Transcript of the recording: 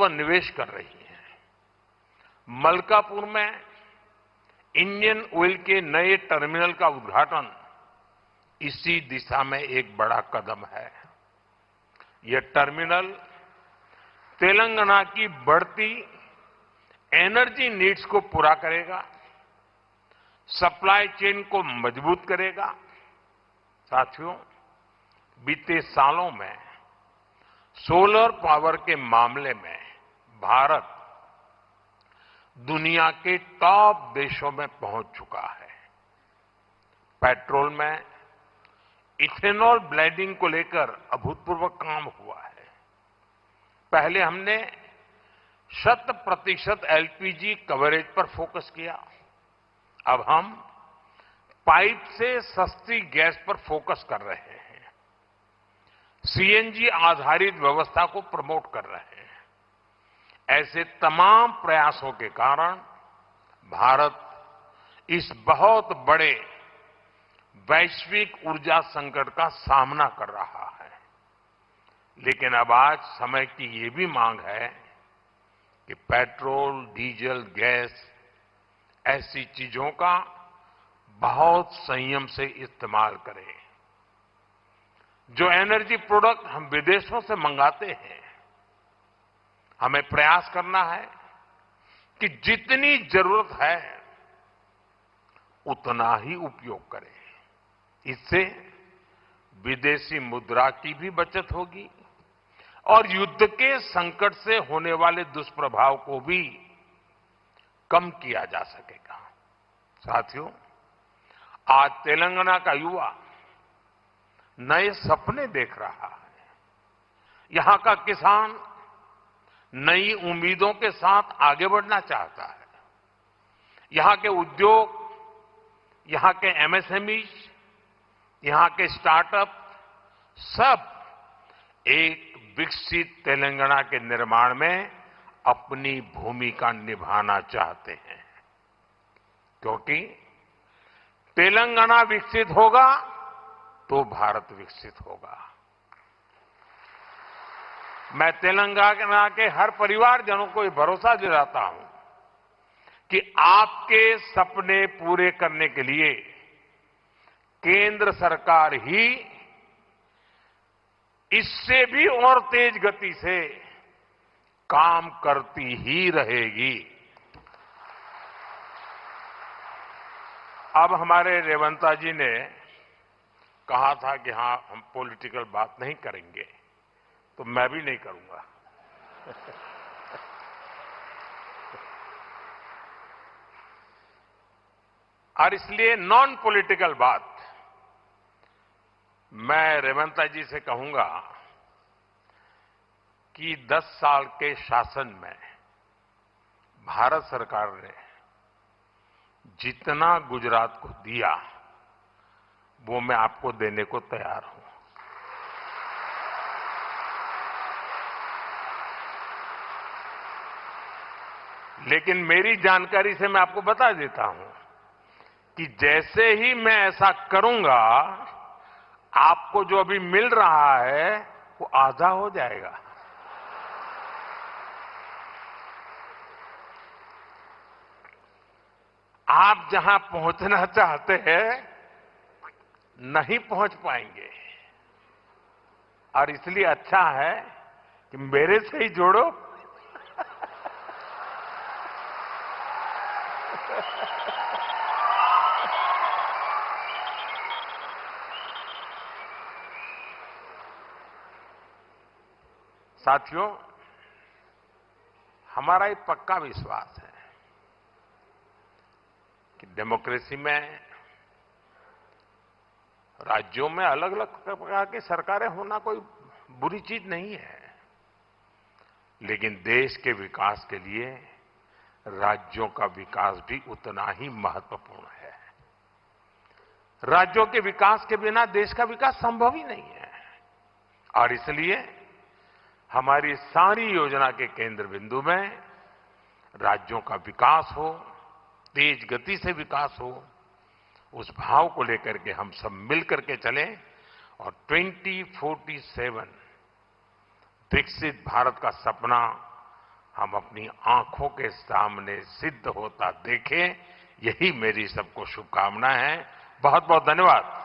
अभूतपूर्व निवेश कर रही है। मलकापुर में इंडियन ऑयल के नए टर्मिनल का उद्घाटन इसी दिशा में एक बड़ा कदम है। यह टर्मिनल तेलंगाना की बढ़ती एनर्जी नीड्स को पूरा करेगा, सप्लाई चेन को मजबूत करेगा। साथियों, बीते सालों में सोलर पावर के मामले में भारत दुनिया के टॉप देशों में पहुंच चुका है। पेट्रोल में इथेनॉल ब्लेंडिंग को लेकर अभूतपूर्व काम हुआ है। पहले हमने 100% एलपीजी कवरेज पर फोकस किया। अब हम पाइप से सस्ती गैस पर फोकस कर रहे हैं। सीएनजी आधारित व्यवस्था को प्रमोट कर रहे हैं। ऐसे तमाम प्रयासों के कारण भारत इस बहुत बड़े वैश्विक ऊर्जा संकट का सामना कर रहा है। लेकिन अब आज समय की ये भी मांग है कि पेट्रोल, डीजल, गैस ऐसी चीजों का बहुत संयम से इस्तेमाल करें। जो एनर्जी प्रोडक्ट हम विदेशों से मंगाते हैं, हमें प्रयास करना है कि जितनी जरूरत है उतना ही उपयोग करें। इससे विदेशी मुद्रा की भी बचत होगी और युद्ध के संकट से होने वाले दुष्प्रभाव को भी कम किया जा सकेगा। साथियों, आज तेलंगाना का युवा नए सपने देख रहा है। यहां का किसान नई उम्मीदों के साथ आगे बढ़ना चाहता है। यहां के उद्योग, यहां के एमएसएमई, यहां के स्टार्टअप सब एक विकसित तेलंगाना के निर्माण में अपनी भूमिका निभाना चाहते हैं। क्योंकि तेलंगाना विकसित होगा तो भारत विकसित होगा। मैं तेलंगाना के हर परिवारजनों को ये भरोसा दिलाता हूं कि आपके सपने पूरे करने के लिए केंद्र सरकार ही इससे भी और तेज गति से काम करती ही रहेगी। अब हमारे रेवंता जी ने कहा था कि हां, हम पॉलिटिकल बात नहीं करेंगे, तो मैं भी नहीं करूंगा। और इसलिए नॉन पॉलिटिकल बात मैं रेवंता जी से कहूंगा कि 10 साल के शासन में भारत सरकार ने जितना गुजरात को दिया वो मैं आपको देने को तैयार हूं। लेकिन मेरी जानकारी से मैं आपको बता देता हूं कि जैसे ही मैं ऐसा करूंगा, आपको जो अभी मिल रहा है वो आधा हो जाएगा। आप जहां पहुंचना चाहते हैं नहीं पहुंच पाएंगे। और इसलिए अच्छा है कि मेरे से ही जोड़ो। साथियों, हमारा एक पक्का विश्वास है कि डेमोक्रेसी में राज्यों में अलग अलग प्रकार की सरकारें होना कोई बुरी चीज नहीं है। लेकिन देश के विकास के लिए राज्यों का विकास भी उतना ही महत्वपूर्ण है। राज्यों के विकास के बिना देश का विकास संभव ही नहीं है। और इसलिए हमारी सारी योजना के केंद्र बिंदु में राज्यों का विकास हो, तेज गति से विकास हो, उस भाव को लेकर के हम सब मिलकर के चलें और 2047 विकसित भारत का सपना हम अपनी आंखों के सामने सिद्ध होता देखें, यही मेरी सबको शुभकामना है। बहुत बहुत धन्यवाद।